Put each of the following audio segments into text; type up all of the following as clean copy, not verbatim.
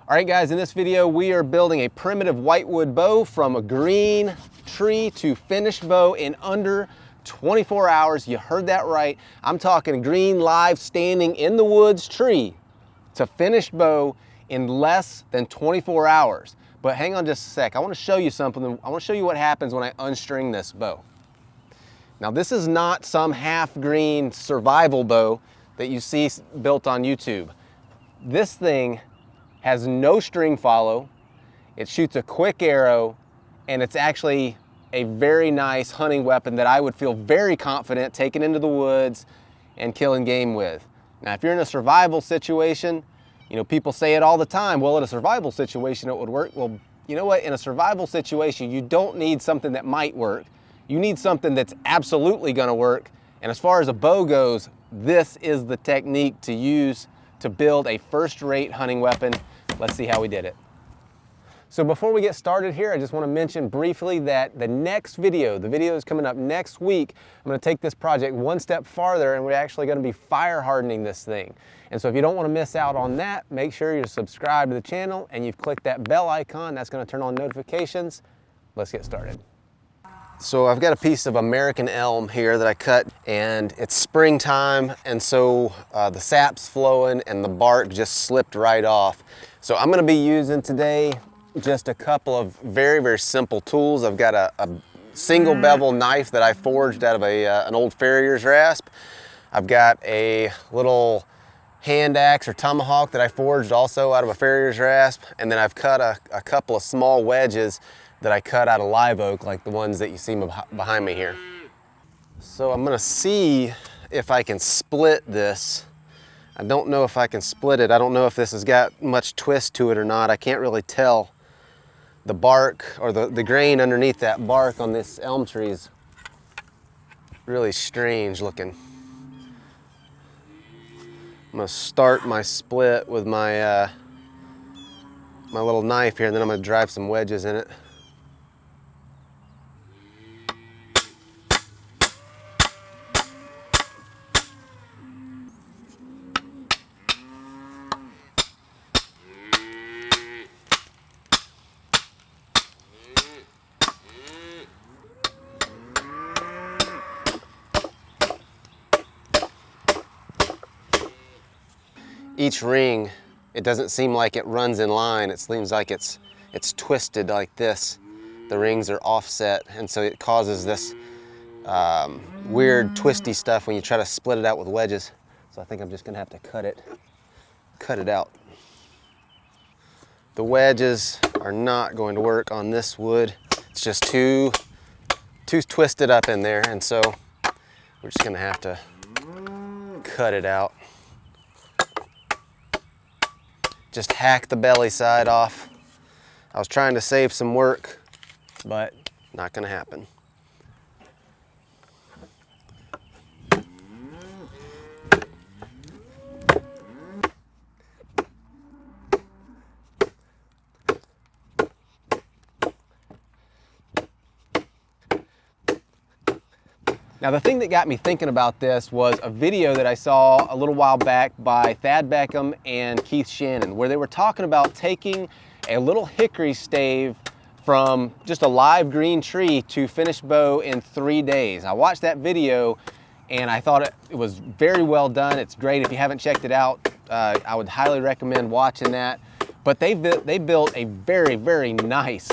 All right guys, in this video we are building a primitive whitewood bow from a green tree to finished bow in under 24 hours. You heard that right. I'm talking green live standing in the woods tree to finished bow in less than 24 hours. But hang on just a sec. I want to show you something. I want to show you what happens when I unstring this bow. Now this is not some half green survival bow that you see built on YouTube. This thing has no string follow, it shoots a quick arrow, and it's actually a very nice hunting weapon that I would feel very confident taking into the woods and killing game with. Now if you're in a survival situation, you know, people say it all the time, well, in a survival situation it would work. Well, you know what, in a survival situation you don't need something that might work. You need something that's absolutely gonna work. And as far as a bow goes, this is the technique to use to build a first-rate hunting weapon. Let's see how we did it. So before we get started here, I just want to mention briefly that the next video, the video is coming up next week. I'm going to take this project one step farther and we're actually going to be fire hardening this thing. And so if you don't want to miss out on that, make sure you're subscribed to the channel and you've clicked that bell icon. That's going to turn on notifications. Let's get started. So I've got a piece of American elm here that I cut, and it's springtime, and so the sap's flowing and the bark just slipped right off. So I'm gonna be using today just a couple of very, very simple tools. I've got a single bevel knife that I forged out of an old farrier's rasp. I've got a little hand axe or tomahawk that I forged also out of a farrier's rasp, and then I've cut a couple of small wedges that I cut out of live oak, like the ones that you see behind me here. So I'm gonna see if I can split this. I don't know if I can split it. I don't know if this has got much twist to it or not. I can't really tell. The bark or the grain underneath that bark on this elm tree is really strange looking. I'm gonna start my split with my my little knife here, and then I'm gonna drive some wedges in it. Each ring, it doesn't seem like it runs in line. It seems like it's twisted like this. The rings are offset, and so it causes this weird twisty stuff when you try to split it out with wedges. So I think I'm just gonna have to cut it out. The wedges are not going to work on this wood. It's just too twisted up in there, and so we're just gonna have to cut it out. Just hack the belly side off. I was trying to save some work, but not gonna happen. Now the thing that got me thinking about this was a video that I saw a little while back by Beckum and Shannon, where they were talking about taking a little hickory stave from just a live green tree to finished bow in 3 days. I watched that video and I thought it was very well done. It's great. If you haven't checked it out, I would highly recommend watching that. But they built a very, very nice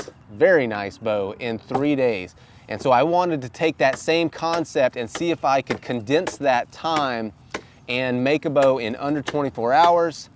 bow in 3 days. And so I wanted to take that same concept and see if I could condense that time and make a bow in under 24 hours.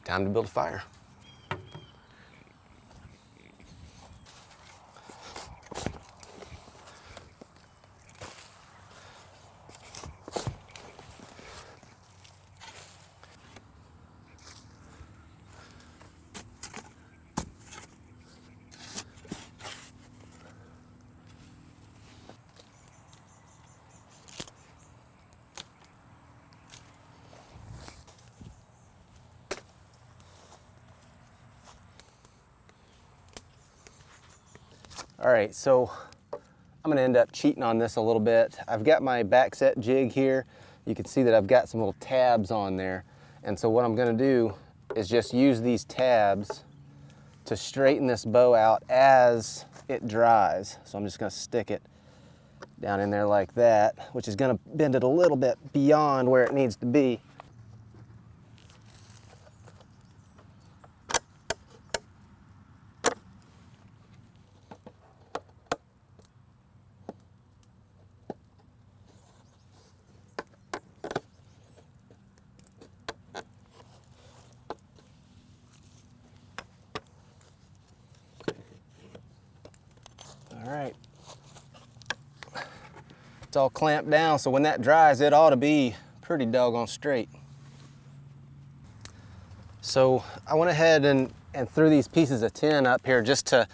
Time to build a fire. All right, so I'm gonna end up cheating on this a little bit. I've got my back set jig here. You can see that I've got some little tabs on there. And so what I'm gonna do is just use these tabs to straighten this bow out as it dries. So I'm just gonna stick it down in there like that, which is gonna bend it a little bit beyond where it needs to be. All right, it's all clamped down, so when that dries, it ought to be pretty doggone straight. So I went ahead and threw these pieces of tin up here just to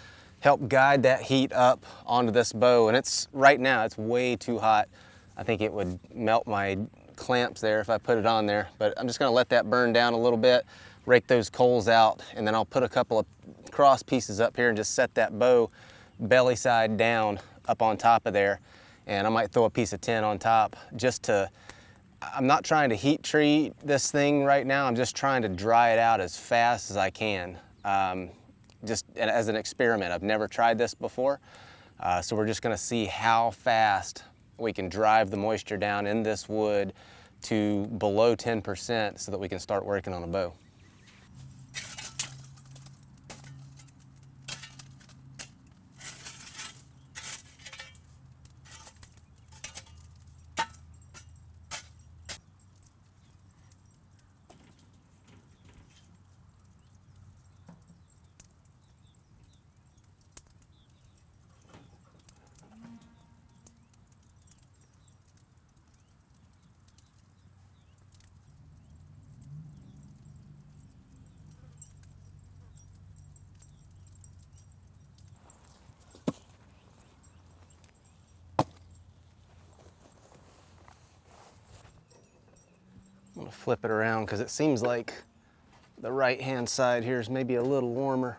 help guide that heat up onto this bow. And right now it's way too hot. I think it would melt my clamps there if I put it on there, but I'm just gonna let that burn down a little bit, rake those coals out, and then I'll put a couple of cross pieces up here and just set that bow belly side down up on top of there. And I might throw a piece of tin on top just to, I'm not trying to heat treat this thing right now. I'm just trying to dry it out as fast as I can. Just as an experiment. I've never tried this before. So we're just gonna see how fast we can drive the moisture down in this wood to below 10% so that we can start working on a bow. I'm gonna flip it around because it seems like the right-hand side here is maybe a little warmer.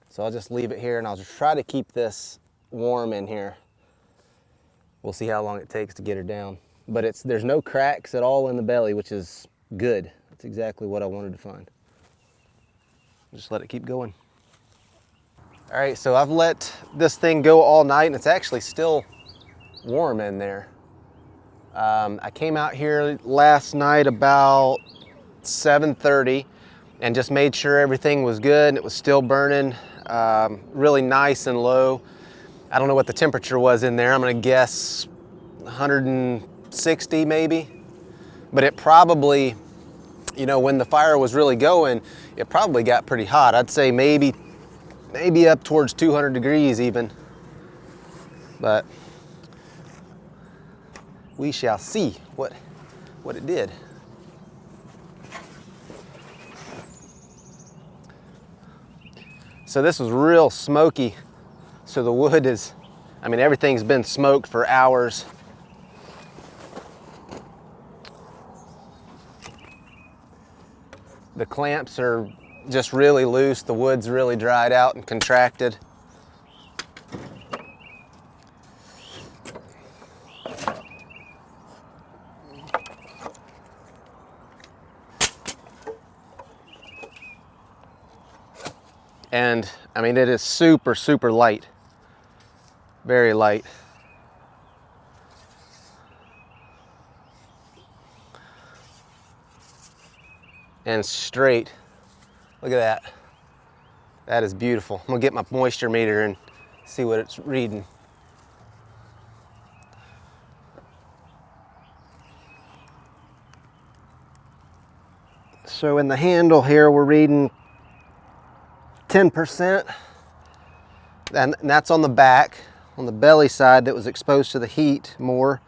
So I'll just leave it here and I'll just try to keep this warm in here. We'll see how long it takes to get her down. But there's no cracks at all in the belly, which is good. That's exactly what I wanted to find. Just let it keep going. All right, so I've let this thing go all night and it's actually still warm in there. I came out here last night about 7:30 and just made sure everything was good and it was still burning really nice and low. I don't know what the temperature was in there. I'm gonna guess 160 maybe, but it probably, you know, when the fire was really going, it probably got pretty hot. I'd say maybe up towards 200 degrees even, but we shall see what it did. So this was real smoky. So the wood is, I mean, everything's been smoked for hours. The clamps are just really loose. The wood's really dried out and contracted. And I mean, it is super, super light, very light. And straight. Look at that. That is beautiful. I'm gonna get my moisture meter and see what it's reading. So in the handle here, we're reading 10%, and that's on the back. On the belly side that was exposed to the heat more,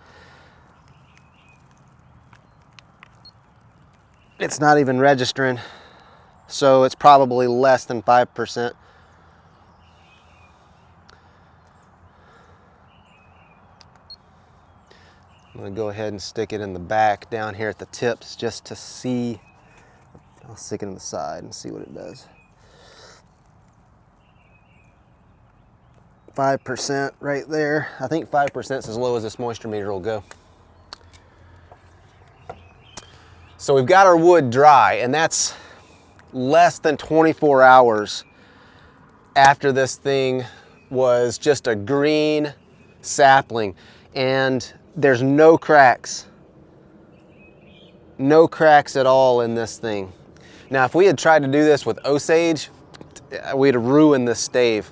it's not even registering, so it's probably less than 5%. I'm going to go ahead and stick it in the back down here at the tips just to see. I'll stick it in the side and see what it does. 5% right there. I think 5% is as low as this moisture meter will go. So we've got our wood dry, and that's less than 24 hours after this thing was just a green sapling, and there's no cracks. No cracks at all in this thing. Now, if we had tried to do this with Osage, we'd have ruined this stave.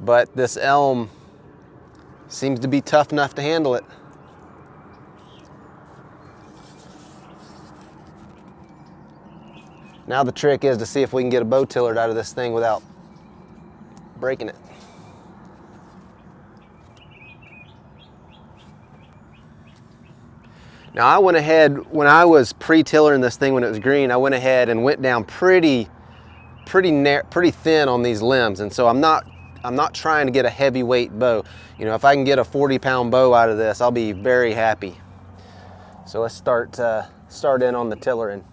But this elm seems to be tough enough to handle it. Now the trick is to see if we can get a bow tillered out of this thing without breaking it. Now I went ahead, when I was pre-tillering this thing when it was green, I went ahead and went down pretty thin on these limbs, and so I'm not trying to get a heavyweight bow. You know, if I can get a 40-pound bow out of this, I'll be very happy. So let's start in on the tillering.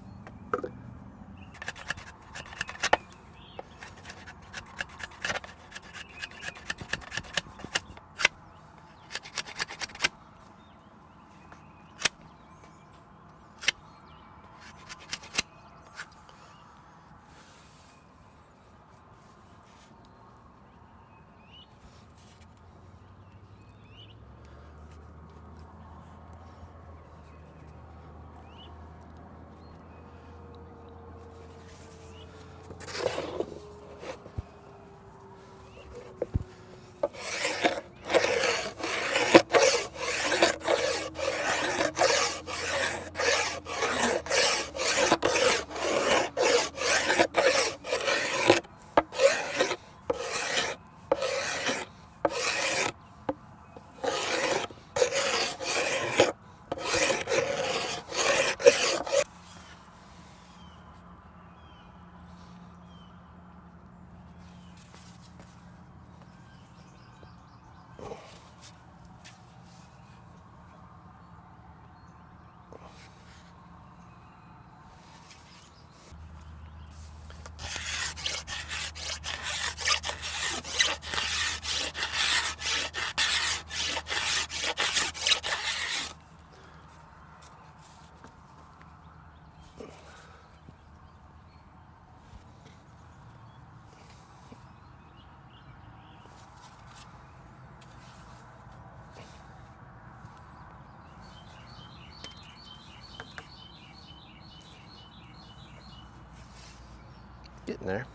Getting there.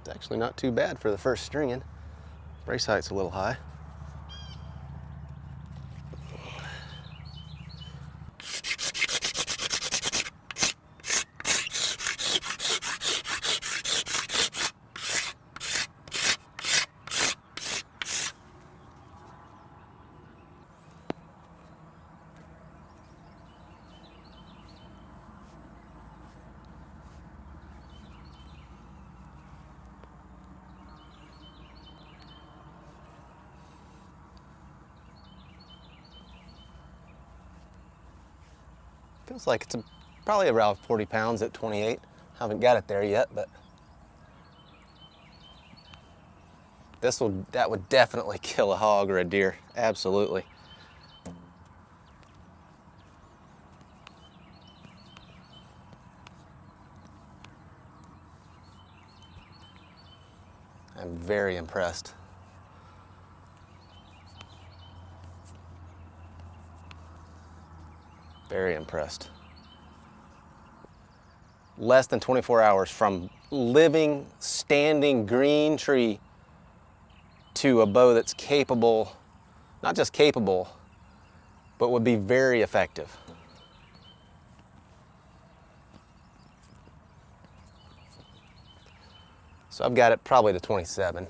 It's actually not too bad for the first stringing. Brace height's a little high. Feels like it's probably around 40 pounds at 28. Haven't got it there yet, but that would definitely kill a hog or a deer. Absolutely. I'm very impressed. Very impressed. Less than 24 hours from living, standing green tree to a bow that's capable, not just capable, but would be very effective. So I've got it probably to 27.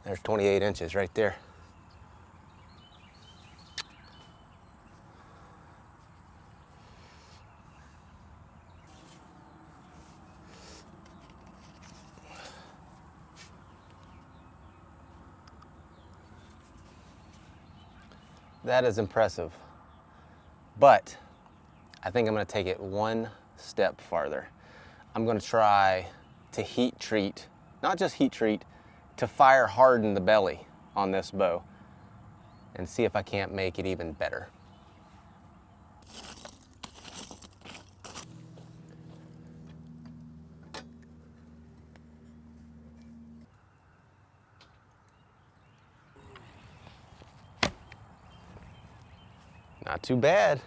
There's 28 inches right there. That is impressive. But I think I'm going to take it one step farther. I'm going to try to heat treat, not just heat treat, to fire harden the belly on this bow and see if I can't make it even better. Not too bad.